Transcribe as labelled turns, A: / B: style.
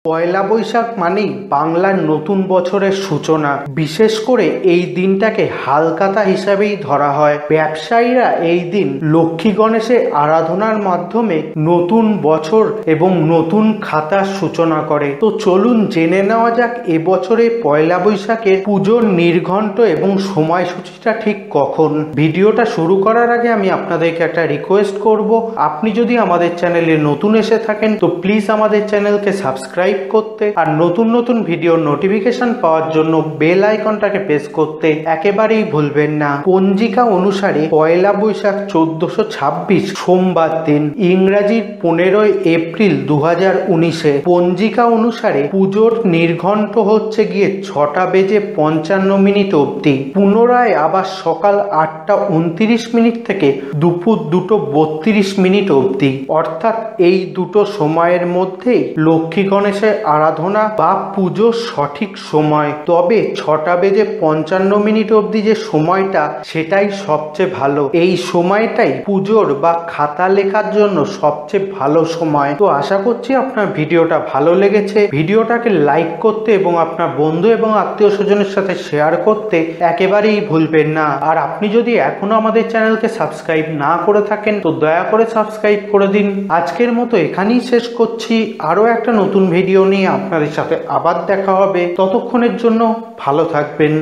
A: পয়লা বৈশাখ মানেই বাংলার নতুন বছরের সূচনা। বিশেষ করে এই দিনটাকে হালখাতা হিসাবেই ধরা হয়। ব্যবসায়ীরা এই দিন লক্ষ্মী গণেশের আরাধনার মাধ্যমে নতুন বছর এবং নতুন খাতার সূচনা করে। তো চলুন জেনে নেওয়া যাক এবছরে পয়লা বৈশাখের পুজোর নির্ঘণ্ট এবং সময়সূচিটা ঠিক কখন। ভিডিওটা শুরু করার আগে আমি আপনাদেরকে একটা রিকোয়েস্ট করব, আপনি যদি আমাদের চ্যানেলে নতুন এসে থাকেন তো প্লিজ আমাদের চ্যানেলকে সাবস্ক্রাইব করতে আর নতুন নতুন ভিডিওর নোটিফিকেশন পাওয়ার জন্য বেল আইকনটাকে প্রেস করতে একেবারেই ভুলবেন না। পঞ্জিকা অনুসারে পয়লা বৈশাখ 1426 সোমবার দিন, ইংরাজির 15 এপ্রিল 2019। পঞ্জিকা অনুসারে পুজোর নির্ঘণ্ট হচ্ছে গিয়ে 6:55 অবধি, পুনরায় আবার সকাল 8:29 থেকে দুপুর 2:32 অবধি। অর্থাৎ এই দুটো সময়ের মধ্যেই লক্ষ্মী গণেশের আরাধনা বা পুজোর সঠিক সময়। তবে 6:55 অবধি যে সময়টা, সেটাই সবচেয়ে ভালো। এই সময়টাই পুজোর বা খাতা লেখার জন্য সবচেয়ে ভালো সময়। তো আশা করছি আপনার ভিডিওটা ভালো লেগেছে। ভিডিওটাকে লাইক করতে এবং আপনার বন্ধু এবং আত্মীয় স্বজনের সাথে শেয়ার করতে একেবারেই ভুলবেন না। আর আপনি যদি এখনো আমাদের চ্যানেলকে সাবস্ক্রাইব না করে থাকেন তো দয়া করে সাবস্ক্রাইব করে দিন। আজকের মতো এখানেই শেষ করছি। আরো একটা নতুন ভিডিও নিয়ে আপনাদের সাথে আবার দেখা হবে। ততক্ষণের জন্য ভালো থাকবেন।